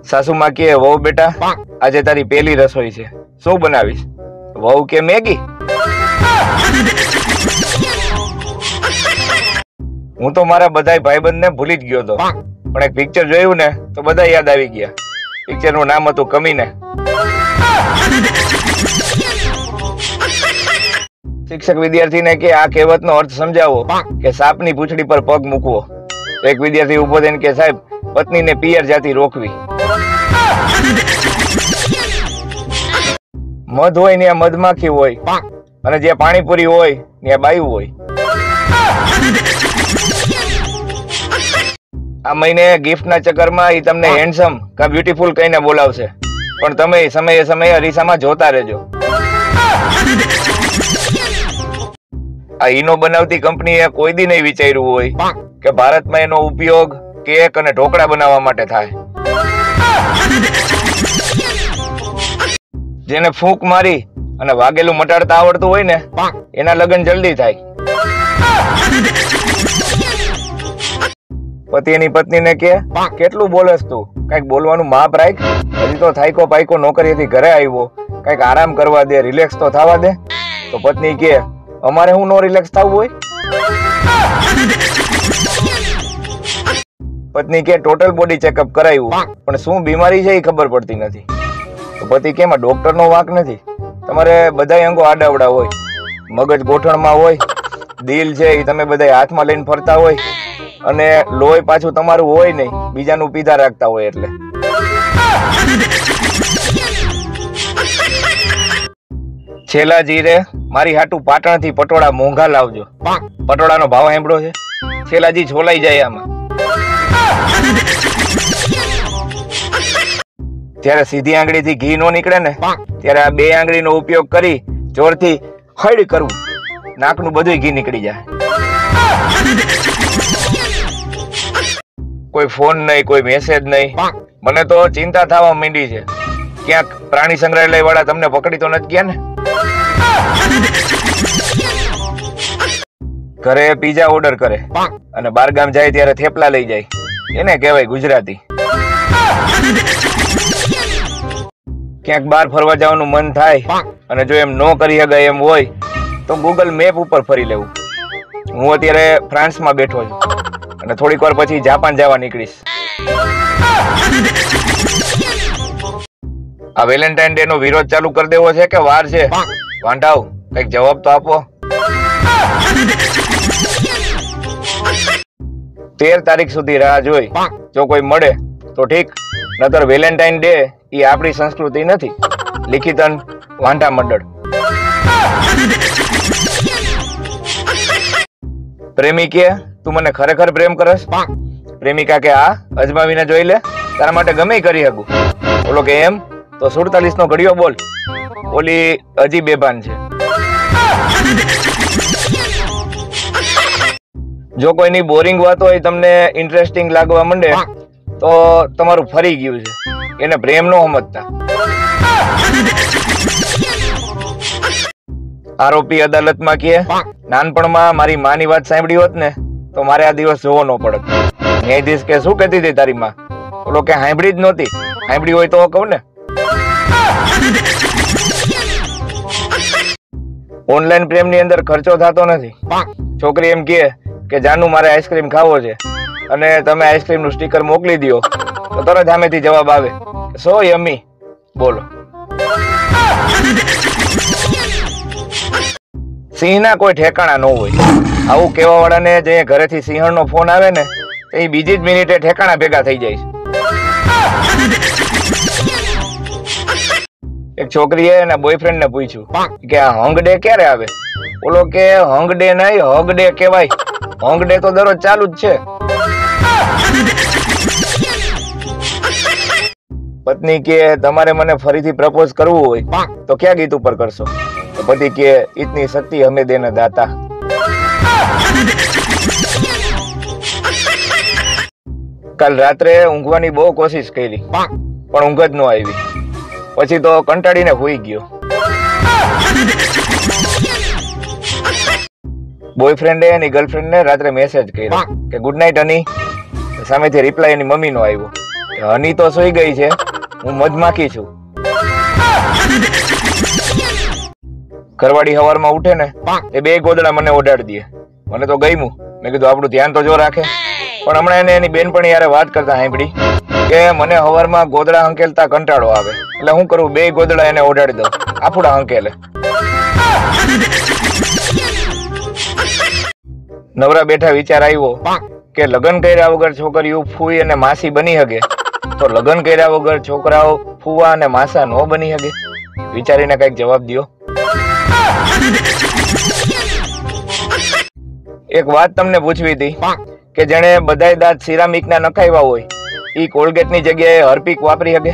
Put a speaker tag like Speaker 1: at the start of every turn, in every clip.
Speaker 1: सासू माँ के वहू बेटा आज तारी पहली रसोई छे, शू बनावीश? वहू के मैगी? हूँ तो मारा बधाई भाईबंध ने भूली ज गयो तो, पण एक पिक्चर जोयुं ने तो बधा याद आवी गया। पिक्चर નું નામ હતું કમીને। शिक्षक विद्यार्थी ने के आ कहेवत नो अर्थ समझावो के सापनी पूंछड़ी पर पग मूकवो। तो एक विद्यार्थी उभो थईने के साहेब पत्नी ने पियर जाती रोकवी। मध होय ने मधमाखी होय अने जे पाणीपुरी होय ने बायु होय। आ महीने गिफ्ट ना चक्कर में ई तमने हेन्डसम का ब्यूटीफुल कहीने बोलावशे, पण तमे समये समये अरीसामां जोता रहेजो। आ ईनो बनावती कंपनीए कोई दी नहीं विचार्યું होय के भारत में एनो उपयोग केक अने ढोकळा बनाववा माटे थाय। जेने फूंक मारी अने वागेલું મટાડતા આવડતું હોય ને એના લગન જલ્દી થાય। पति एनी पत्नी ने के કેટલું બોલસ તું, કઈક બોલવાનું માપ રાખ। હજી તો થાયકો પાઈકો નોકરીએથી ઘરે આવ્યો, કઈક આરામ કરવા દે, રિલેક્સ તો થવા દે। તો પત્ની કે અમારે હું નો રિલેક્સ થવું હોય? पत्नी के टोटल बॉडी चेकअप कराव्યું पण શું બીમારી છે એ ખબર પડતી નથી। તો પતિ કે માં ડોક્ટર નો વાંક નથી, તમારે બધાય અંગો આડાવડા હોય, મગજ ગોઠણમાં હોય, દિલ છે એ તમે બધાય હાથમાં લઈને ફરતા હોય અને લોહી પાછું તમારું હોય નહીં, બીજાનું પીધા રાખતા હોય। એટલે છેલ્લા જીરે મારી હાટુ પાટણથી પટોળા મોંઘા લાવજો। પટોળાનો ભાવ સાંભળો છે? છેલ્લાજી છોલાઈ જાય આમાં। ત્યારે સીધી આંગળીથી ઘી નો નીકળે ને ત્યારે આ બે આંગળીનો ઉપયોગ કરી જોરથી હળ કરવું, નાકનું બધું ઘી નીકળી જાય। કોઈ ફોન નહીં, કોઈ મેસેજ નહીં, મને તો ચિંતા થવા માંડી છે ક્યાંક પ્રાણી સંગ્રહાલય વાળા તમને પકડી તો નથી ગયા ને? ઘરે પીઝા ઓર્ડર કરે અને બારગામ જાય ત્યારે થેપલા લઈ જાય, એને કહેવાય ગુજરાતી। ક્યાંક બહાર ફરવા જવાનું મન થાય અને જો એમ નો કરી શકાય એમ હોય તો ગૂગલ મેપ ઉપર ફરી લેવું। હું અત્યારે ફ્રાન્સમાં બેઠો છું અને થોડીક વાર પછી જાપાન જવા નીકળીશ। આ વેલેન્ટાઇન ડે નો વિરોધ ચાલુ કરી દેવો છે કે વાર છે? વાંઢાવ કઈક જવાબ તો આપો। 13 તારીખ સુધી રાહ જોઈ, જો કોઈ મળે તો ઠીક, નતર વેલેન્ટાઇન ડે એ આપણી સંસ્કૃતિ નથી। લિખિતન વાંઢા મંડળ। પ્રેમી કે તું મને ખરેખર પ્રેમ કરસ? પ્રેમિકા કે આ અજમાવીને જોઈ લે, તારા માટે ગમે કરી શકું। બોલો કે એમ તો 47 નો ઘડિયો બોલ, ઓલી હજી બેભાન છે। જો કોઈની બોરિંગ વાત હોય તમને ઇન્ટરેસ્ટિંગ લાગવા માંડે તો તમારું ફરી ગયું છે, એને પ્રેમ નો સમજતા। આરોપી અદાલતમાં કહે નાનપણમાં મારી માની વાત સાંભળી હોત ને તો મારે આ દિવસ જોવો ન પડત। ન્યાયાધીશ કે શું કહેતી હતી તારી માં? બોલો કે સાંભળી જ નહોતી, સાંભળી હોય તો કહું ને। ઓનલાઈન પ્રેમની અંદર ખર્ચો થતો નથી। છોકરી એમ કહે કે જાનુ મારે આઈસ્ક્રીમ ખાવો છે અને તમે આઈસ્ક્રીમ નું સ્ટીકર મોકલી દો તો તરત સામેથી જવાબ આવે સો યમ્મી। બોલો, સિંહના કોઈ ઠેકાણા ન હોય। આવું કહેવા વાળાને જે ઘરેથી સિંહણનો ફોન આવે ને એ બીજી જ મિનિટે ઠેકાણા ભેગા થઈ જાય છે। એક છોકરીએ એના બોયફ્રેન્ડ ને પૂછ્યું કે આ હંગ ડે ક્યારે આવે? બોલો કે હંગ ડે નહીં, હગ ડે કહેવાય। હંગ ડે તો દરરોજ ચાલુ જ છે। પત્ની કે તમારે મને ફરીથી પ્રપોઝ કરવું હોય તો ક્યાં ગીત ઉપર કરશો? તો પતિ કે ઇતની શક્તિ હમે દેને દાતા। કાલ રાત્રે ઊંઘવાની બહુ કોશિશ કરી પણ ઊંઘ જ ન આવી, પછી તો કંટાળીને સૂઈ ગયો। બોયફ્રેન્ડે એની ગર્લફ્રેન્ડને રાત્રે મેસેજ કર્યો કે ગુડ નાઇટ હની। સામેથી રિપ્લાય એની મમ્મીનો આવ્યો હની તો સુઈ ગઈ છે, હું મધમાખી છું. ઘરવાળી સવારમાં ઉઠે ને એ બે ગોદડા મને ઓઢાડી દે. મને તો ગમ્યું. મેં કીધું આપણું ધ્યાન તો જો રાખે. પણ હમણાં એને એની બેનપણી યારે વાત કરતા સાંભળી કે મને સવારમાં ગોદડા હંકેલતા કંટાળો આવે, એટલે હું કરું, બે ગોદડા એને ઓઢાડી દઉં, આફુડા હંકેલે. નવરા બેઠા વિચાર આવ્યો કે લગ્ન કર્યા વગર છોકરીઓ ફૂઈ અને માસી બની શકે, તો લગ્ન કર્યા વગર છોકરાઓ ફૂવા અને માસા ન બની શકે? વિચારીને કઈક જવાબ દો. એક વાત તમને પૂછવી હતી કે જેને બધાય દાંત સિરામિક ના નખાવ્યા હોય ઈ કોલગેટ ની જગ્યાએ હર્પિક વાપરી શકે?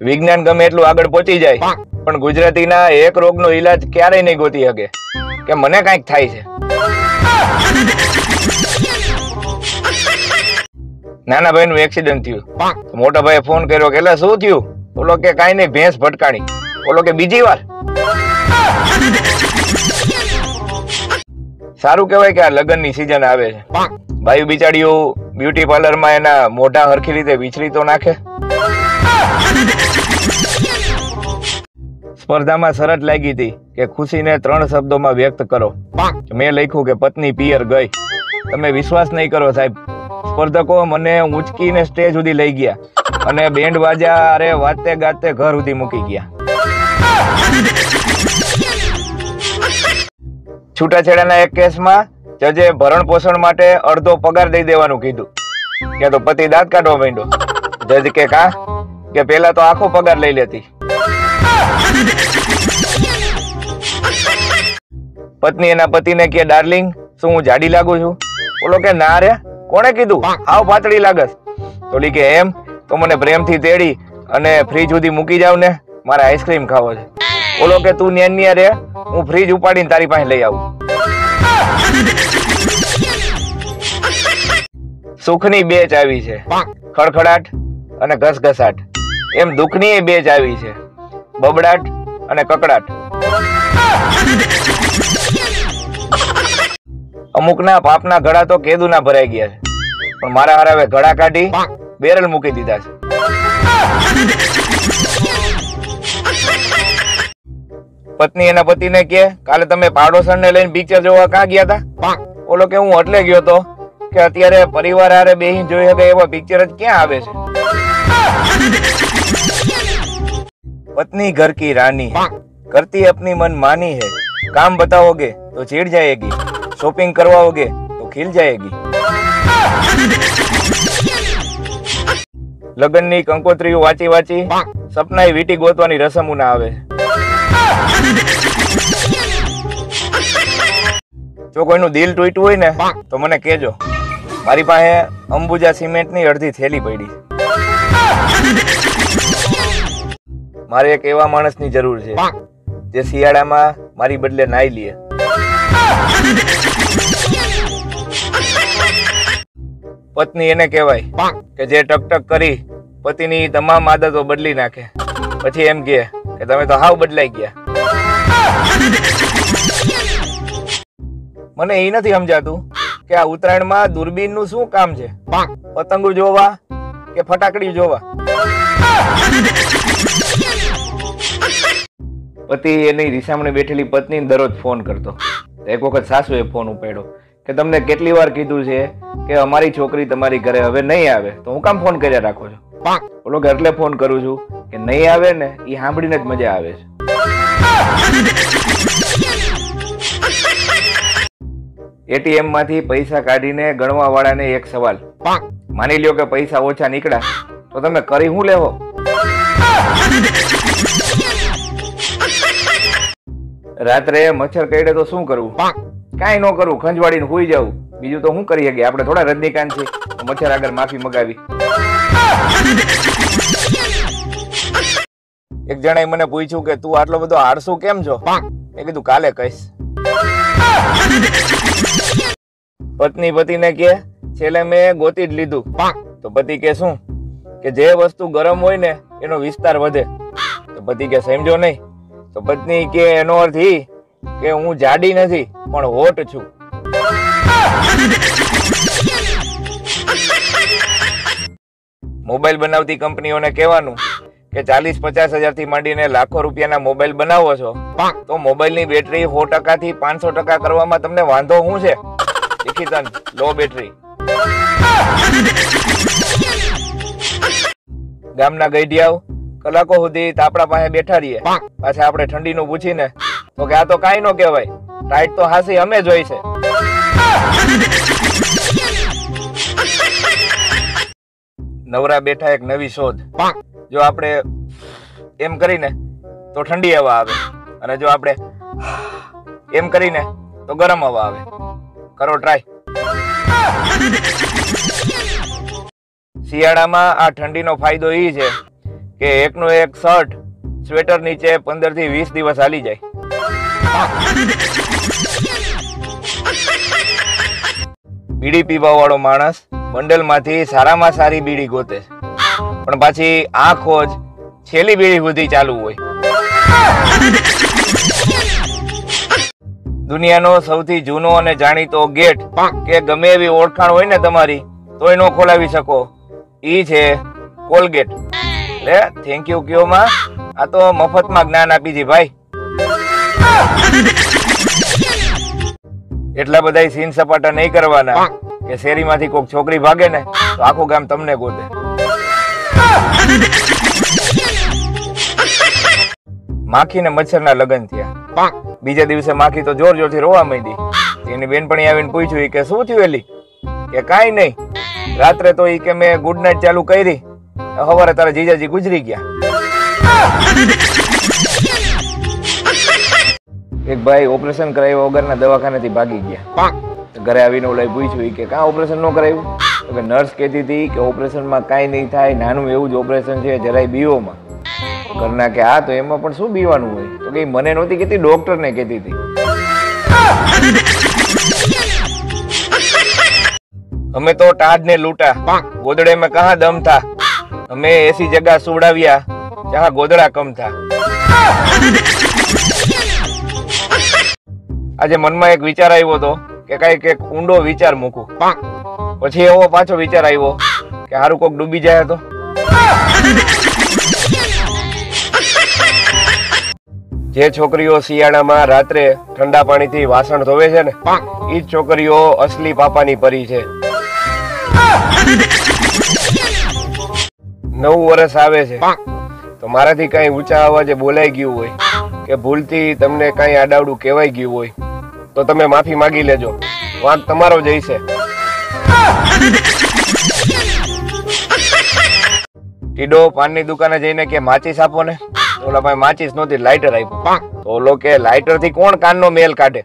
Speaker 1: વિજ્ઞાન ગમે એટલું આગળ પહોંચી જાય પણ ગુજરાતીના એક રોગનો ઈલાજ ક્યારેય નહીં ગોતી શકે કે મને કઈક થાય છે. નાના ભાઈ નું એક્સિડન્ટ થયું, મોટા ભાઈએ ફોન કર્યો કે એટલે શું થયું? બોલો કે કઈ નહીં, ભેંસ ભટકાણી. બોલો કે બીજી વાર? સારું કેવાય કે આ લગ્ન ની સિઝન આવે છે. ભાઈ બિચારીઓ બ્યુટી પાર્લર માં એના મોઢા હરખી રીતે વિચરી તો નાખે. સ્પર્ધામાં શરત લાગી હતી કે ખુશીને 3 શબ્દોમાં વ્યક્ત કરો. મેં લખ્યું કે પત્ની પિયર ગઈ. તમે વિશ્વાસ નહીં કરો સાહેબ, સ્પર્ધકો મને ઉંચકીને સ્ટેજ સુધી લઈ ગયા અને બેન્ડ વાજા અરે વાતે ગાતે ઘર સુધી મૂકી ગયા. છૂટાછેડાના એક કેસમાં જજે ભરણ પોષણ માટે અડધો પગાર દઈ દેવાનું કીધું. કે તો પતિ દાંત કાઢવા માંડ્યો. જજ કે કા કે પેલા તો આખો પગાર લઈ લેતી. પત્ની એના પતિને કે ડાર્લિંગ શું હું જાડી લાગુ છું? બોલો કે ના રે, કોણે કીધું? આવ પાતળી લાગસ. તોલી કે એમ તો મને પ્રેમથી તેડી અને ફ્રીજ સુધી મૂકી જાવ ને, મારે આઈસ્ક્રીમ ખાવો છે. બોલો કે તું ન્યા રે, હું ફ્રીજ ઉપાડીને તારી પાસે લઈ આવું. સુખની બેચ આવી છે, ખડખડાટ અને ઘસઘસાટ. એમ દુઃખની બેચ આવી છે, બબડાટ અને કકડાટ. અમુકના પાપના ઘડા તો કેદુના ભરાઈ ગયા છે, પણ મારા હારાવે ઘડા કાઢી બેરલ મૂકી દીધા છે. પત્ની એના પતિને કે કાલે તમે પાડોશરને લઈને પિક્ચર જોવા ક્યાં ગયા હતા? બોલો કે હું એટલે ગયો તો કે અત્યારે પરિવાર હારે બેહીને જોઈ શકે એવા પિક્ચર જ ક્યાં આવે છે. पत्नी घर की रानी करती अपनी मन मानी है, काम बताओगे तो चिढ़ जाएगी, शॉपिंग करवाओगे तो खिल जाएगी. लग्न ની કંકોત્રીઓ વાંચી વાંચી સપનાએ વીટી ગોતવાની રસમ ના આવે. જો કોઈનું દિલ તૂટ્યું હોય ને તો મને કહેજો. મારી પાસે અંબુજા સિમેન્ટની અડધી થેલી પડી છે. મારે એક એવા માણસની જરૂર છે જે શિયાળામાં મારી બદલે નાઈ લે. પત્ની એને કહેવાય કે જે ટકટક કરી પતિની તમામ આદતો બદલી નાખે, પછી એમ કહે કે તમે તો હાવ બદલાઈ ગયા. મને એ નથી સમજાતું કે આ ઉત્તરાયણમાં દૂરબીન નું શું કામ છે? પતંગો જોવા કે ફટાકડી જોવા? પતિ એની રીસામણે બેઠેલી પત્નીને દરરોજ ફોન કરતો. એક વખત સાસુએ ફોન ઉપાડ્યો કે તમને કેટલી વાર કીધું છે કે અમારી છોકરી તમારી ઘરે હવે નહીં આવે, તો હું કામ ફોન કર્યા રાખો છો? બોલો કે એટલે ફોન કરું છું કે નહીં આવે ને એ સાંભળીને જ મજા આવે છે. એટીએમ માંથી પૈસા કાઢીને ગણવા વાળાને એક સવાલ. માની લ્યો કે પૈસા ઓછા નીકળ્યા તો તમે કરી શું લેવો? રાત્રે મચ્છર કરડે તો શું કરવું? કાંઈ ન કરવું, ખંજવાડીને સુઈ જવું. બીજું તો શું કરી શકીએ આપણે? થોડા રજનીકાંત છે મચ્છર આગળ માફી મગાવી. એક જણાએ મને પૂછ્યું કે તું આટલો બધો આળસુ કેમ છો? મેં કીધું કાલે કહીશ. પત્ની પતિને કે છેલ્લે મેં ગોતી જ લીધું. તો પતિ કે શું? કે જે વસ્તુ ગરમ હોય ને એનો વિસ્તાર વધે. તો પતિ કે સમજો નહીં. તો પત્ની કે એનો અર્થ ઈ કે હું જાડી નથી પણ હોટ છું. મોબાઈલ બનાવતી કંપનીઓને કહેવાનું કે 40-50 હજારથી માંડીને લાખો રૂપિયાના મોબાઈલ બનાવો છો તો મોબાઈલની બેટરી 100% થી 500% કરવામાં તમને વાંધો શું છે? નિકિતન, લો બેટરી. ગામના ગઈઢિયાઓ કલાકો સુધી તાપડા પાસે બેઠા રહીએ, પાછા આપણે ઠંડીનું પૂછીને તો કે આ તો કાંઈ ન કહેવાય, ટાઈટ તો હાસી અમે જ હોય છે. નવરા બેઠા એક નવી શોધ. જો આપણે એમ કરીને તો ઠંડી હવા આવે, અને જો આપણે એમ કરીને તો ગરમ હવા આવે. કરો ટ્રાય. શિયાળામાં આ ઠંડીનો ફાયદો એ છે કે એકનો એક શર્ટ સ્વેટર નીચે 15 થી 20 દિવસ હાલી જાય. બીડી પીવા વાળો માણસ બંડલમાંથી સારામાં સારી બીડી ગોતે, પણ પાછી આંખો જ છેલ્લી બીડી સુધી ચાલુ હોય. દુનિયાનો સૌથી જૂનો અને જાણીતો ગેટ કે ગમે એવી ઓળખાણ હોય ને તમારી તોય ન ખોલાવી શકો, ઈ છે કોલગેટ. લે થેન્ક યુ કયો માં, આ તો મફતમાં જ્ઞાન આપી દી ભાઈ. એટલા બધા સીન સપાટા નહીં કરવાના કે શેરીમાંથી કોઈક છોકરી ભાગે ને તો આખું ગામ તમને ગોતે. માખી ને મચ્છર ના લગ્ન થયા. બીજા દિવસે માખી તો જોર જોરથી રોવા માંડી. એની બેનપણી આવીને પૂછ્યું કે શું થયું એલી? કે કાંઈ નહીં, રાત્રે તો ઈ કે મેં ગુડ નાઇટ ચાલુ કરી, સવારે તારા જીજાજી ગુજરી ગયા. એક ભાઈ ઓપરેશન કરાવ્યા વગરના દવાખાનેથી ભાગી ગયા. ઘરે આવીને ઓલા પૂછ્યું કે કાં ઓપરેશન ન કરાવ્યું? તો કે નર્સ કહેતી હતી કે ઓપરેશનમાં કાંઈ નહીં થાય, નાનું એવું જ ઓપરેશન છે, જરાય બીઓમાં. ઘરના કે હા તો એમાં પણ શું બીવાનું હોય? તો કે મને નહોતી કહેતી, ડોક્ટરને કહેતી હતી. અમે તો ટાઢ ને લૂટા, ગોદડે में कहाँ दम था, અમે ऐसी जगह सुवડાવ્યા जहाँ ગોદડા કમ था. આજે મનમાં એક વિચાર આવ્યો હતો કે કઈક એક ઊંડો વિચાર મૂકું. પછી એવો પાછો વિચાર આવ્યો કે હારું કોક ડૂબી જાય તો. જે છોકરીઓ શિયાળામાં રાત્રે ઠંડા પાણીથી વાસણ ધોવે છે ને, ઈ જ છોકરીઓ અસલી પાપાની પરી છે. 9 વર્ષ આવે છે તો મારાથી કઈ ઊંચા અવાજે બોલાઈ ગયું હોય કે ભૂલથી તમને કઈ આડાવડું કહેવાય ગયું હોય તો તમે માફી માંગી લેજો, વાંક તમારો જ હશે. ટીડો પાનની દુકાને જઈને કે માચીસ આપો ને, ઓલા ભાઈ માચીસ નહોતી, લાઇટર આપ્યું. તો ઓલો કે લાઇટર થી કોણ કાનનો મેલ કાઢે?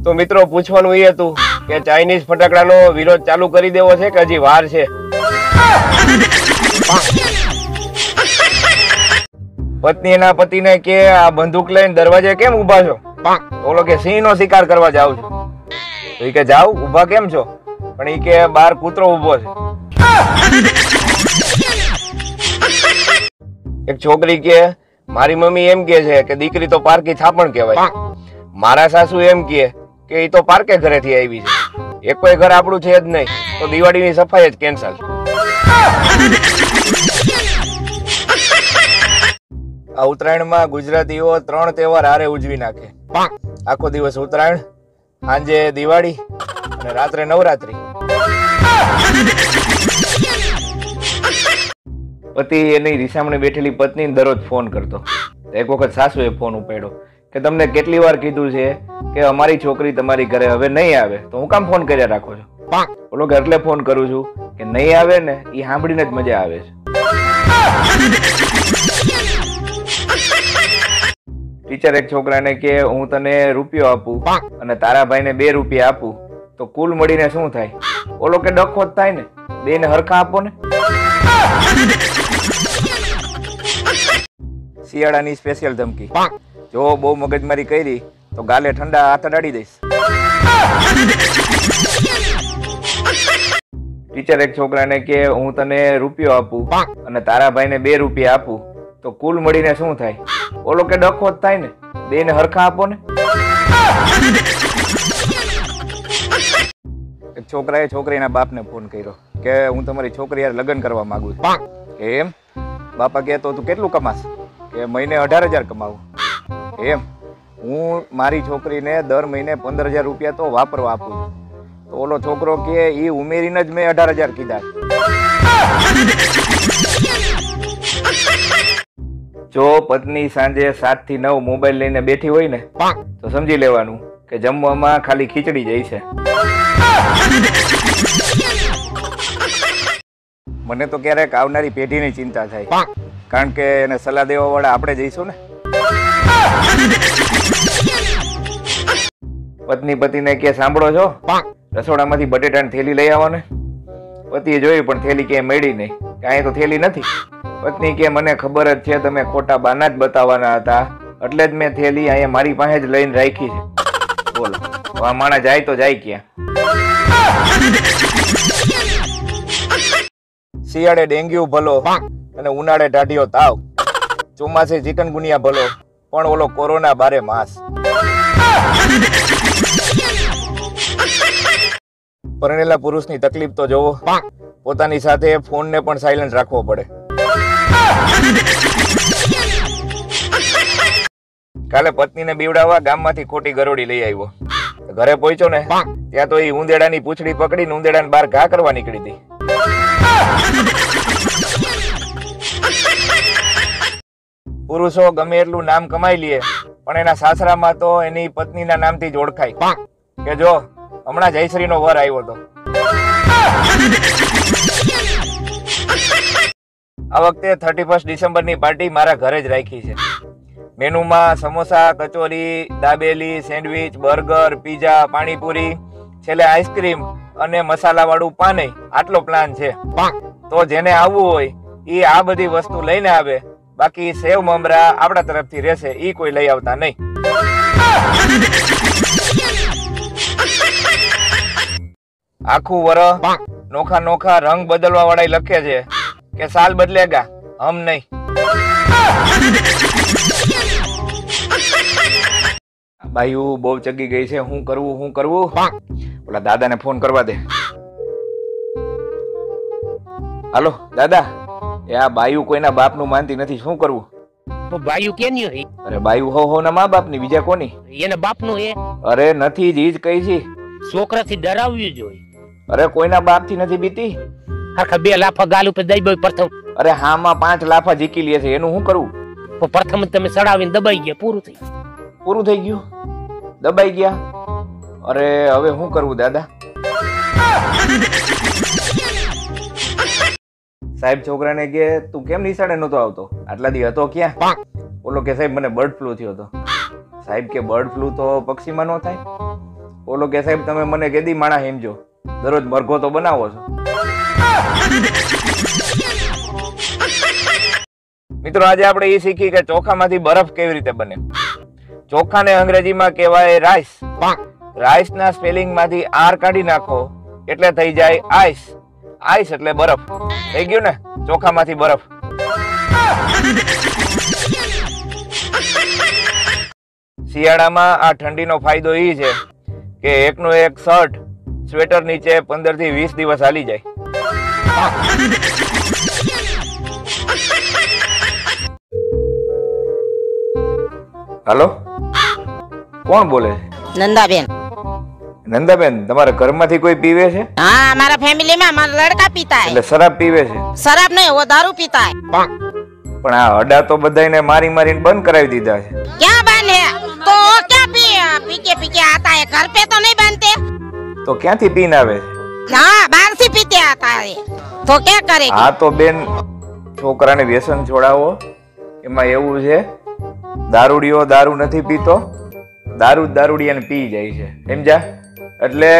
Speaker 1: તો મિત્રો પૂછવાનું એ હતું કે ચાઇનીઝ ફટાકડાનો વિરોધ ચાલુ કરી દેવો છે કે હજી વાર છે? પત્ની એના પતિને કે આ બંદૂક લઈને દરવાજે કેમ ઉભા છો? ઓલો કે સિંહનો શિકાર કરવા જાઉં છું. તો ઈ કે જાવ, ઉભા કેમ છો? પણ ઈ કે બાર કૂતરો ઉભો છે. એક છોકરી કે મારી મમ્મી એમ કે છે કે દીકરી તો પારકી છાપણ કહેવાય. મારા સાસુ એમ કે ઈ તો પારકે ઘરેથી આવી છે. એક કોઈ ઘર આપણું છે જ નહીં તો દિવાળીની સફાઈ જ કેન્સલ. આ ઉત્તરાયણમાં ગુજરાતીઓ 3 તહેવાર હારે ઉજવી નાખે. આખો દિવસ ઉત્તરાયણ, સાંજે દિવાળી અને રાત્રે નવરાત્રી. પતિ એની રીસામણે બેઠેલી પત્નીને દરરોજ ફોન કરતો. એક વખત સાસુએ ફોન ઉપાડ્યો કે તમને કેટલી વાર કીધું છે કે અમારી છોકરી તમારી ઘરે હવે નહીં આવે, તો હું કામ ફોન કર્યા રાખો છો? બોલો કે એટલે ફોન કરું છું કે નહીં આવે ને એ સાંભળીને જ મજા આવે છે. ટીચર એક છોકરાને કે હું તને રૂપિયો આપું અને તારા ભાઈને 2 રૂપિયા આપું તો કુલ મળીને શું થાય? બોલો કે ડખો જ થાય ને, બેને હરખા આપો ને. શિયાળાની સ્પેશિયલ ધમકી, જો બહુ મગજમારી કરી તો ગાલે ઠંડા હાથ અડાડી દઈશ. ટીચર એક છોકરાને કે હું તને રૂપિયો આપું અને તારા ભાઈને 2 રૂપિયા આપું તો કુલ મળીને શું થાય? બોલો કે ડખો જ થાય ને, બેને હરખા આપો ને. છોકરાએ છોકરીના બાપને ફોન કર્યો કે હું તમારી છોકરી યાર લગ્ન કરવા માંગુ છું. એમ? બાપા કહે તો તું કેટલું કમાસ? કે મહિને 18,000 કમાવું. એમ? હું મારી છોકરીને દર મહિને 15,000 રૂપિયા તો વાપરવા આપું છું. તો ઓલો છોકરો કે એ ઉમેરીને જ મેં 18,000 કીધા. જો પત્ની સાંજે 7 થી 9 મોબાઈલ લઈને બેઠી હોય ને તો સમજી લેવાનું કે જમવામાં ખાલી ખીચડી જાય છે. મને તો ક્યારેક આવનારી પેઢીની ચિંતા થાય, કારણ કે એને સલાહ દેવા વાળા આપણે જઈશું ને. પત્ની પતિને કે સાંભળો છો, રસોડામાંથી બટેટાની થેલી લઈ આવો ને. પતિએ જોયું પણ થેલી ક્યાંય મળી નહીં, કાંઈ તો થેલી નથી. પત્ની કે મને ખબર જ છે તમે ખોટા બાના જ બતાવવાના હતા, એટલે જ મેં થેલી અહીંયા મારી પાસે જ લઈને રાખી છે. બોલો, આ માણા જાય તો જાય ક્યાં? શિયાળે ડેન્ગ્યુ ભલો અને ઉનાળે ટાઢિયો તાવ, ચોમાસે ચિકનગુનિયા ભલો પણ ઓલો કોરોના 12 માસ. પરણેલા પુરુષની તકલીફ તો જોવો, પોતાની સાથે ફોનને પણ સાયલેન્ટ રાખવો પડે. કાલે પત્નીને બીવડાવવા ગામમાંથી ખોટી ગરોળી લઈ આવ્યો. ઘરે પહોંચ્યો ને ત્યાં તો એ ઉંદેડાની પૂંછડી પકડીને ઉંદેડાને બહાર ઘા કરવા નીકળી હતી. પુરુષો ગમે એટલું નામ કમાઈ લે પણ એના સાસરામાં તો એની પત્નીના નામથી જ ઓળખાય કે જો હમણાં જયશ્રીનો વર આવ્યો હતો. આ વખતે 31 ડિસેમ્બરની પાર્ટી મારા ઘરે જ રાખી છે. મેનુમાં samosa, kachori, dabeli, sandwich, burger, pizza, panipuri, છેલ્લે આઈસ્ક્રીમ અને મસાલાવાળું પાણી, આટલો પ્લાન છે. તો જેને આવવું હોય એ આ બધી વસ્તુ લઈને આવે, બાકી સેવ મમરા આપણા તરફથી રહેશે, એ કોઈ લઈ આવતા નહીં. આખું વરસ નોખા નોખા રંગ બદલવા વાળા લખે છે કે સાલ બદલેગા, હમ નહીં. બાયુ બહુ ચગી ગઈ છે, શું કરવું? ઓલા દાદાને ફોન કરવા દે. હાલો દાદા, એ આ બાયુ કોઈના બાપનું માનતી નથી, શું કરવું?
Speaker 2: બાયુ કેની હોય?
Speaker 1: અરે બાયુ હો ના મા બાપની, બીજા કોની?
Speaker 2: એને બાપનું હે?
Speaker 1: અરે નથી જ, ઈ જ કહી છે.
Speaker 2: છોકરાથી ડરાવવી જોઈએ.
Speaker 1: અરે કોઈના બાપથી નથી બીતી.
Speaker 2: આખા 2 લાફા ગાલ ઉપર દઈ બોય પ્રથમ.
Speaker 1: અરે હામાં 5 લાફા જીકી લે છે, એનું શું કરવું?
Speaker 2: પ્રથમ તમે સડાવીને દબાઈ ગયા, પૂરું થઈ ગયું. દબાઈ ગયા. અરે હવે શું કરવું દાદા? સાહેબ છોકરાને કે તું કેમ નિશાળે નતો આવતો, આટલા દી હતો ક્યાં? ઓલો કે સાહેબ મને બર્ડ ફ્લુ થયો હતો. સાહેબ કે બર્ડ ફ્લુ તો પક્ષીમાં ન થાય. ઓલો કે સાહેબ તમે મને કેદી માણા હેમજો, દરરોજ મરઘો તો બનાવો છો. મિત્રો આજે આપણે એ શીખી કે ચોખામાંથી બરફ કેવી રીતે બને. ચોખાને અંગ્રેજીમાં કહેવાય રાઈસ. રાઈસ ના સ્પેલિંગ માંથી આર કાઢી નાખો એટલે થઈ જાય આઈસ. આઈસ એટલે બરફ. થઈ ગયું ને, ચોખામાંથી બરફ. શિયાળામાં આ ઠંડીનો ફાયદો એ છે કે એકનો એક શર્ટ સ્વેટર નીચે 15 થી 20 દિવસ હાલી જાય. હાલો, કોણ બોલે છે?
Speaker 3: નંદાબેન.
Speaker 1: નંદાબેન, તમારા ઘરમાંથી કોઈ પીવે છે?
Speaker 3: હા, हमारा फैमिली में हमारा लड़का पीता है.
Speaker 1: એટલે શરાબ પીવે છે?
Speaker 3: शराब नहीं, वो दारू पीता है.
Speaker 1: પણ આ અડા તો બધાને મારી મારીને બંધ કરાવી દીધા છે.
Speaker 3: क्या बन है? तो क्या पी के आता है, घर पे तो नहीं बनते.
Speaker 1: તો ક્યાંથી પીને આવે છે?
Speaker 3: हाँ, बाहर से पीते आता है. तो क्या करेगी?
Speaker 1: હા તો બેન, છોકરાને વ્યસન છોડાવો. એમાં એવું છે, દારૂડિયો દારૂ નથી પીતો, દારૂ દારૂડિયાને પી જાય છે, સમજા? એટલે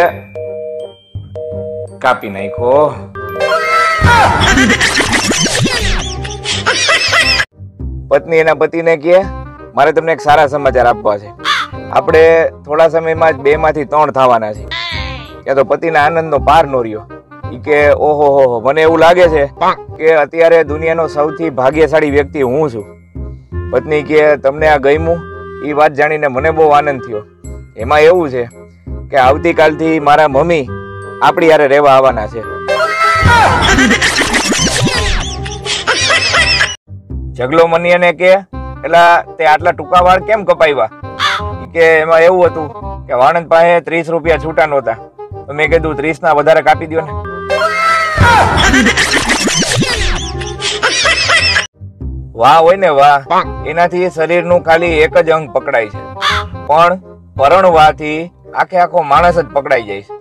Speaker 1: કાપી નાખો. પત્ની એના પતિને કહે મારે તમને એક સારા સમાચાર આપવા છે, આપણે થોડા સમયમાં જ 2 માંથી 3 થવાના છે. ત્યાં તો પતિના આનંદનો પાર નો રહ્યો. ઈ કે ઓહો હો, મને એવું લાગે છે કે અત્યારે દુનિયાનો સૌથી ભાગ્યશાળી વ્યક્તિ હું છું. પત્ની કે તમને આ ગમ્યું? એ વાત જાણીને મને બહુ આનંદ થયો. એમાં એવું છે કે આવતીકાલથી મારા મમ્મી આપણી યારે રહેવા આવવાના છે.
Speaker 2: જગલો મનિયાને કે એલા તે આટલા ટૂંકા વાળ કેમ કપાવ્યા? કે એમાં એવું હતું કે વાણંદ પાસે 30 રૂપિયા છૂટા નહોતા, તો મેં કીધું 30 ના વધારે કાપી દો ને. વાહ હોય ને વાહ, એનાથી શરીરનું ખાલી એક જ અંગ પકડાય છે, પણ પરણવાથી આખે આખો માણસ જ પકડાઈ જાય છે.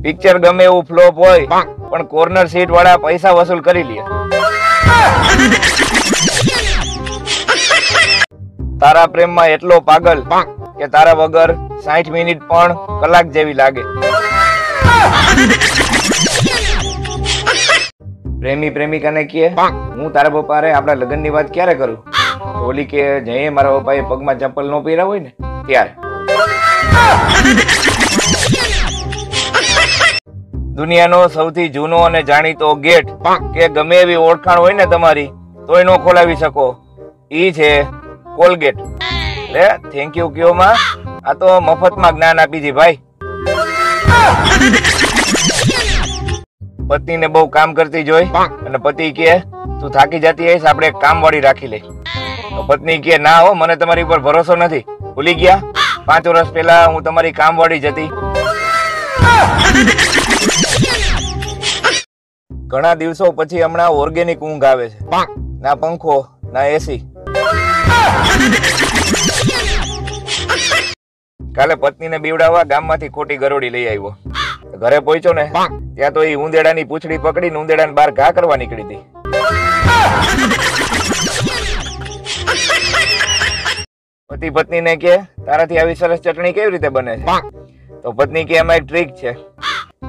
Speaker 2: પિક્ચર ગમે એવું ફ્લોપ હોય પણ કોર્નર સીટ વાળા પૈસા વસૂલ કરી લે. તારા પ્રેમમાં એટલો પાગલ કે તારા વગર 60 મિનિટ પણ કલાક જેવી લાગે. પ્રેમી પ્રેમિકાને કહે હું તારા પપ્પા હારે આપણા લગ્નની વાત ક્યારે કરું? ઓલી કે જઈએ મારા પપ્પાએ પગમાં ચપ્પલ ન પહેર્યા હોય ને ત્યારે. દુનિયાનો સૌથી જૂનો અને જાણીતો ગેટ કે ગમે એવી ઓળખાણ હોય ને તમારી તોય ન ખોલાવી શકો, ઈ છે કોલગેટ. લે થેન્ક યુ કયો માં, આ તો મફતમાં જ્ઞાન આપી દી ભાઈ. પત્નીને બહુ કામ કરતી જોઈ અને પતિ કે તું થાકી જતી હઈશ, આપણે એક કામ વાળી રાખી લઈ. તો પત્ની કે ના હો, મને તમારી ઉપર ભરોસો નથી. ભૂલી ગયા 5 વર્ષ પહેલા હું તમારી કામ વાળી જ હતી. ઘણા દિવસો પછી હમણાં ઓર્ગેનિક ઊંઘ આવે છે, ના પંખો ના એસી. કાલે પત્નીને બીવડાવવા ગામમાંથી ખોટી ગરોળી લઈ આવ્યો. ઘરે પહોંચ્યો ને ત્યાં તો એ ઉંદેડાની પૂંછડી પકડીને ઉંદેડાને બહાર ઘા કરવા નીકળી હતી. પતિ પત્નીને કે તારાથી આવી સરસ ચટણી કેવી રીતે બને છે? તો પત્ની કે એમાં એક ટ્રીક છે,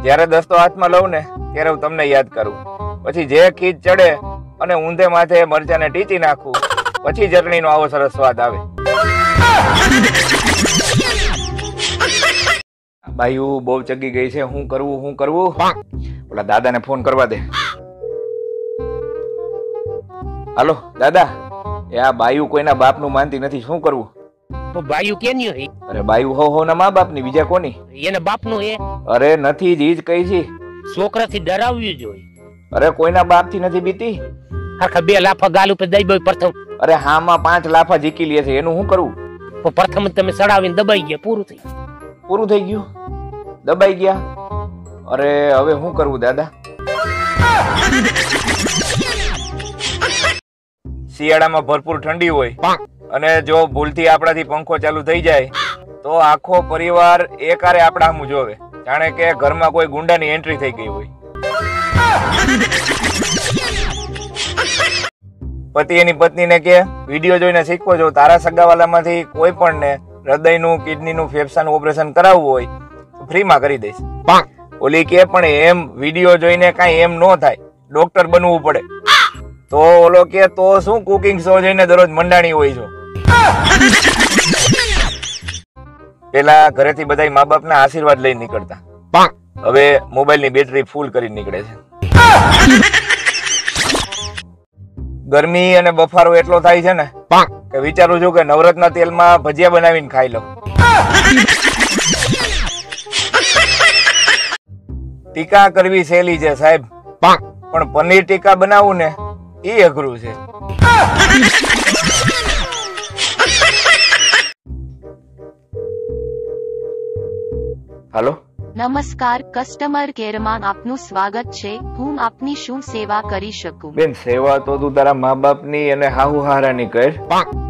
Speaker 2: જયારે દસ્તો હાથમાં લઉં ને ત્યારે હું તમને યાદ કરું, પછી જે ખીચ ચડે અને ઊંધે માથે મરચાને ટીચી નાખું, પછી ચટણીનો આવો સરસ સ્વાદ આવે. બાયુ બહુ ચગી ગઈ છે, શું કરવું? ઓલા દાદાને ફોન કરવા દે. હાલો દાદા, એ આ બાયુ કોઈના બાપનું માનતી નથી, શું કરવું?
Speaker 4: તો બાયુ કેની હે?
Speaker 2: અરે બાયુ હો ના મા બાપની, બીજા કોની?
Speaker 4: એને બાપનું હે?
Speaker 2: અરે નથી જ, ઈ જ કઈ છે.
Speaker 4: છોકરાથી ડરાવવી જોઈએ.
Speaker 2: અરે કોઈના બાપથી નથી બીતી.
Speaker 4: આખા 2 લાફા ગાલ ઉપર દઈ બોય પ્રથમ.
Speaker 2: અરે હામાં 5 લાફા જીકી લે છે, એનું શું કરવું?
Speaker 4: તો પ્રથમ તમે સડાવીને દબાઈ ગયા, પૂરું થઈ
Speaker 2: ગયું. દબાઈ ગયા. અરે હવે શું કરવું દાદા? શિયાળામાં ભરપૂર ઠંડી હોય અને જો ભૂલથી આપણાથી પંખો ચાલુ થઈ જાય તો આખો પરિવાર એકારે આપણા સામું જોવે, જાણે કે ઘરમાં કોઈ ગુંડાની એન્ટ્રી થઈ ગઈ હોય. પતિ એની પત્નીને કે વિડીયો જોઈને શીખવો, જો તારા સગાવાલામાંથી કોઈ પણ ને હૃદયનું, કિડનીનું, ફેફસાનું ઓપરેશન કરાવવું હોય તો ફ્રીમાં કરી દઈશ. ઓલી કે પણ એમ વિડીયો જોઈને કાંઈ એમ ન થાય, ડોક્ટર બનવું પડે. તો ઓલો કે તો શું કુકિંગ શો જોઈને દરરોજ મંડાણી હોય છો? પેલા ઘરેથી બધા મા બાપના આશીર્વાદ લઈને નીકળતા, હવે મોબાઈલની બેટરી ફૂલ કરીને નીકળે છે. ગરમી અને બફારો એટલો થાય છે ને કે વિચારું છું કે નવરત્ના તેલમાં ભજીયા બનાવીને ખાઈ લઉં. ટીકા કરવી સહેલી છે સાહેબ, પણ પનીર ટીકા બનાવવું ને એ અઘરું છે. હાલો,
Speaker 5: નમસ્કાર, કસ્ટમર કેરમાં આપનું સ્વાગત છે. હું આપની શું સેવા કરી શકું?
Speaker 2: બેન સેવા તો તું તારા મા બાપની અને હાહુ હારાની કર,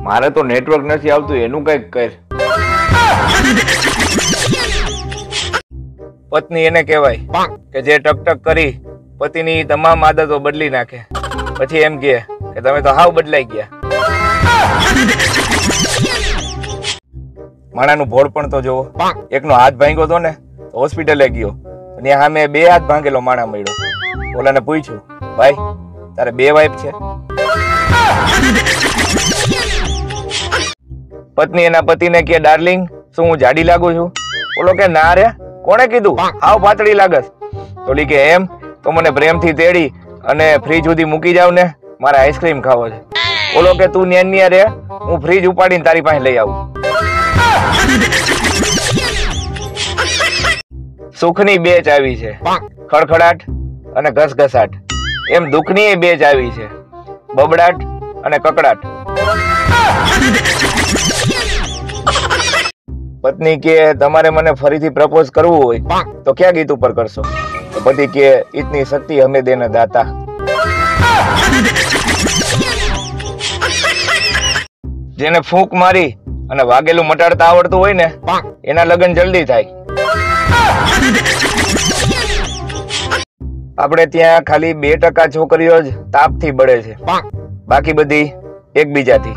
Speaker 2: મારે તો નેટવર્ક નથી આવતું એનું કઈક કર. પત્ની એને કહેવાય કે જે ટકટક કરી પતિની તમામ આદતો બદલી નાખે, પછી એમ કહે કે તમે તો હાવ બદલાઈ ગયા. માણાનું ભોળ પણ તો જોવો, એકનો હાથ ભાંગ્યો હતો ને હોસ્પિટલે ગયો, ત્યાં સામે 2 હાથ ભાંગેલો માણા મળ્યો. ઓલાને પૂછ્યું, ભાઈ તારે 2 વાઈફ છે? પત્ની એના પતિને કે ડાર્લિંગ શું હું જાડી લાગુ છું? ઓલો કે ના રે, કોણે કીધું હાવ પાતળી લાગસ? ઓલી કે એમ તો મને પ્રેમથી તેડી અને ફ્રીજ સુધી મૂકી જાવ ને, મારે આઈસ્ક્રીમ ખાવો છે. ઓલો કે તું ન્યા રે, હું ફ્રીજ ઉપાડીને તારી પાસે લઈ આવું. સુખની બેચ આવી છે, ખડખડાટ અને ઘસઘસાટ. એમ દુઃખની બેચ આવી છે, બબડાટ અને કકડાટ. પત્ની કે તમારે મને ફરીથી પ્રપોઝ કરવું હોય તો ક્યાં ગીત ઉપર કરશો? તો પતિ કે ઇતની શક્તિ હમે દેના દાતા. જેને ફૂંક મારી અને વાગેલું મટાડતા આવડતું હોય ને એના લગ્ન જલ્દી થાય. આપણે ત્યાં ખાલી 2% છોકરીઓ જ તાપથી બળે છે, બાકી બધી એકબીજાથી.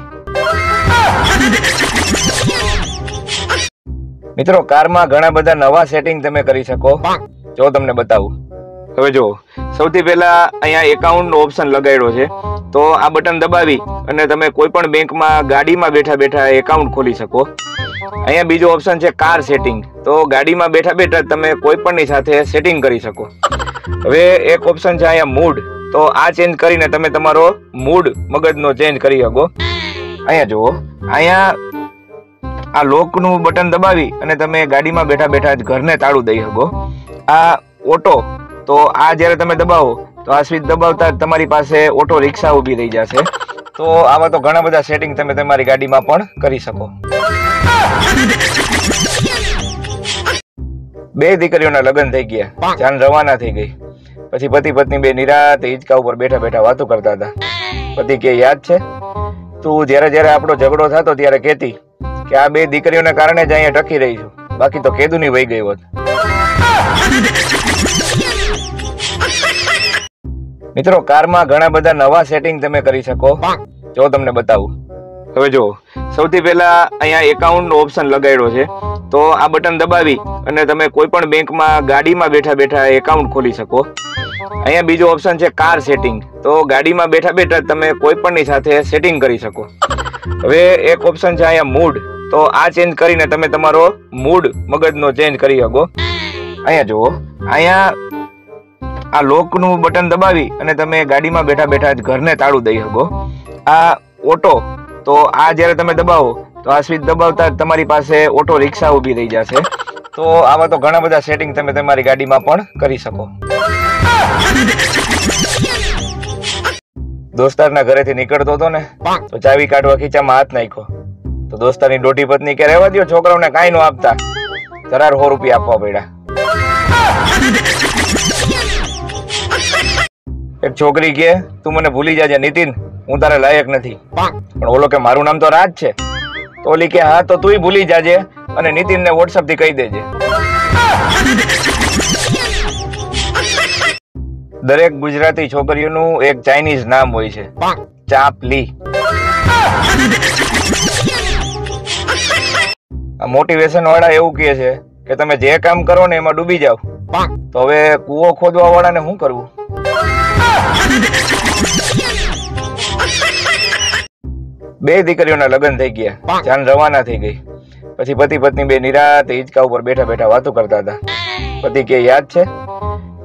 Speaker 2: મિત્રો, કારમાં ઘણા બધા નવા સેટિંગ તમે કરી શકો. જો તમને બતાવું. હવે જો, સૌથી પહેલા અહીંયા એકાઉન્ટ નો ઓપ્શન લગાડ્યો છે, તો આ બટન દબાવી અને તમે કોઈ પણ બેંકમાં ગાડીમાં બેઠા બેઠા એકાઉન્ટ ખોલી શકો. અહીંયા બીજો ઓપ્શન છે કાર સેટિંગ, તો ગાડીમાં બેઠા બેઠા તમે કોઈ પણની સાથે સેટિંગ કરી શકો. હવે એક ઓપ્શન છે અહીંયા મૂડ, તો આ ચેન્જ કરીને તમે તમારો મૂડ મગજનો ચેન્જ કરી શકો. અહીંયા જુઓ, અહીંયા આ લોક નું બટન દબાવી અને તમે ગાડીમાં બેઠા બેઠા જ ઘરને તાળું દઈ શકો. આ ઓટો, તો આ જયારે તમે દબાવો તો આ સ્વિચ દબાવતા જ તમારી પાસે ઓટો રિક્ષા ઉભી રહી જશે. તો આવા તો ઘણા બધા સેટિંગ તમે તમારી ગાડીમાં પણ કરી શકો. બે દીકરીઓના લગ્ન થઈ ગયા, જાન રવાના થઈ ગઈ. પછી પતિ પત્ની બે નિરાતે હિંચકા ઉપર બેઠા બેઠા વાતો કરતા હતા. પતિ કે યાદ છે તું જયારે જયારે આપણો ઝઘડો થતો ત્યારે કહેતી કે આ બે દીકરીઓને કારણે જ અહીંયા ટકી રહી છું, બાકી તો કેદુની વહી ગઈ હોત. મિત્રો, કારમાં ઘણા બધા નવા સેટિંગ તમે કરી શકો. જો તમને બતાવું. હવે જો, સૌથી પહેલા અહીંયા એકાઉન્ટ નો ઓપ્શન લગાડ્યો છે, તો આ બટન દબાવી અને તમે કોઈ પણ બેંકમાં ગાડીમાં બેઠા બેઠા એકાઉન્ટ ખોલી શકો. અહીંયા બીજો ઓપ્શન છે કાર સેટિંગ, તો ગાડીમાં બેઠા બેઠા તમે કોઈ પણની સાથે સેટિંગ કરી શકો. હવે એક ઓપ્શન છે અહીંયા મૂડ, તો આ ચેન્જ કરીને તમે તમારો મૂડ મગજનો ચેન્જ કરી શકો. અહીંયા જુઓ, અહીંયા આ લોક નું બટન દબાવી અને તમે ગાડીમાં બેઠા બેઠા જ ઘરને તાળું દઈ શકો. આ ઓટો, તો આ જયારે તમે દબાવો તો આ સ્વિચ દબાવતા જ તમારી પાસે ઓટો રિક્ષા ઉભી રહી જશે. તો આવા તો ઘણા બધા સેટિંગ તમે તમારી ગાડીમાં પણ કરી શકો. દોસ્તારના ઘરેથી નીકળતો હતો ને, તો ચાવી કાઢવા ખીચામાં હાથ નાખ્યો, તો દોસ્તારની ડોટી પત્ની કે રહેવા દો, છોકરાઓને કાંઈ ન આપતા, ધરાર 100 રૂપિયા આપવા પડ્યા. એક છોકરી કે તું મને ભૂલી જાજે નીતિન, હું તારે લાયક નથી. પણ ઓલો કે મારું નામ તો રાજ છે. તો ઓલી કે હા તો તુંય ભૂલી જાજે અને નીતિનને વોટ્સઅપ થી કહી દેજે. દરેક ગુજરાતી છોકરીઓનું એક ચાઇનીઝ નામ હોય છે, ચાપલી. આ મોટિવેશન વાળા એવું કહે છે કે તમે જે કામ કરો ને એમાં ડૂબી જાવ. તો હવે કૂવો ખોદવા વાળાને શું કરવું? બે દીકરીઓના લગ્ન થઈ ગયા, જાન રવાના થઈ ગઈ. પછી પતિ પત્ની બે નિરાતે હિંચકા ઉપર બેઠા બેઠા વાતો કરતા હતા. પતિ કે યાદ છે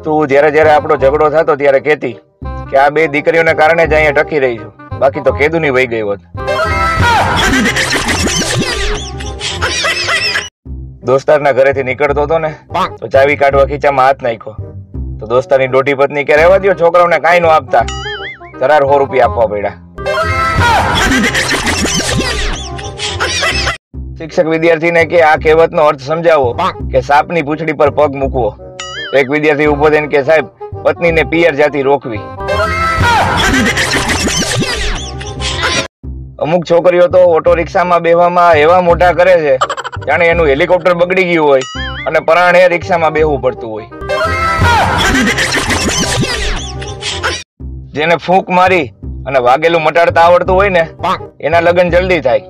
Speaker 2: તું જયારે જયારે આપણો ઝઘડો થતો ત્યારે કહેતી કે આ બે દીકરીઓને કારણે જ અહીંયા ટકી રહી છું, બાકી તો કેદુની વહી ગઈ હોત. દોસ્તારના ઘરેથી નીકળતો હતો ને, તો ચાવી કાઢવા ખીચામાં હાથ નાખ્યો, તો દોસ્તારની ડોટી પત્ની કે રહેવા દો, છોકરાઓને કાંઈ ન આપતા, ધરાર 100 રૂપિયા આપવા પડ્યા. શિક્ષક વિદ્યાર્થીને કે આ કહેવતનો અર્થ સમજાવો કે સાપની પૂંછડી પર પગ મૂકવો. એક વિદ્યાર્થી ઉભો થઈને કે સાહેબ, પત્નીને પિયર જાતિ રોકવી. અમુક છોકરીઓ તો ઓટો રિક્ષામાં બેહવામાં એવા મોટા કરે છે જાણે એનું હેલિકોપ્ટર બગડી ગયું હોય અને પરાણે રિક્ષામાં બેહવું પડતું હોય. જેને ફૂંક મારી અને વાગેલું મટાડતા આવડતું હોય ને એના લગ્ન જલ્દી થાય.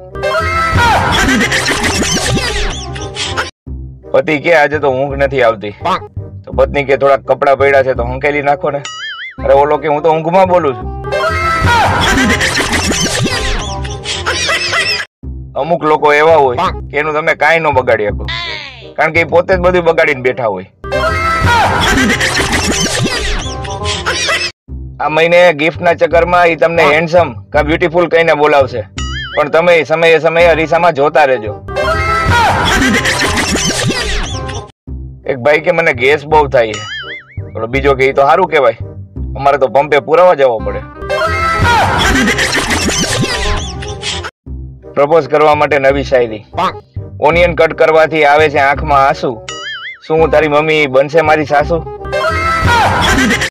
Speaker 2: પતિ કે આજે તો ઊંઘ નથી આવતી, તો પત્ની કે થોડા કપડા પડ્યા છે તો હંકેલી નાખો ને. અરે ઓલો કે હું તો ઊંઘમાં બોલું છું. અમુક લોકો એવા હોય કે એનું તમે કાંઈ ન બગાડી શકો, કારણ કે એ પોતે જ બધું બગાડીને બેઠા હોય. આ મહિને ગિફ્ટ ના ચક્કરમાં એ તમને હેન્ડસમ કા બ્યુટીફુલ કહીને બોલાવશે, પણ તમે સમયે સમયે અરીસામાં જોતા રહેજો.
Speaker 1: એક ભાઈ કે મને ગેસ બહુ થાય છે. ઓલો બીજો કે ઈ તો સારું કહેવાય, અમારે તો પંપે પુરાવા જવો પડે. પ્રપોઝ કરવા માટે નવી શાયરી. ઓનિયન કટ કરવાથી આવે છે આંખમાં આંસુ, શું તારી મમ્મી બનશે મારી સાસુ?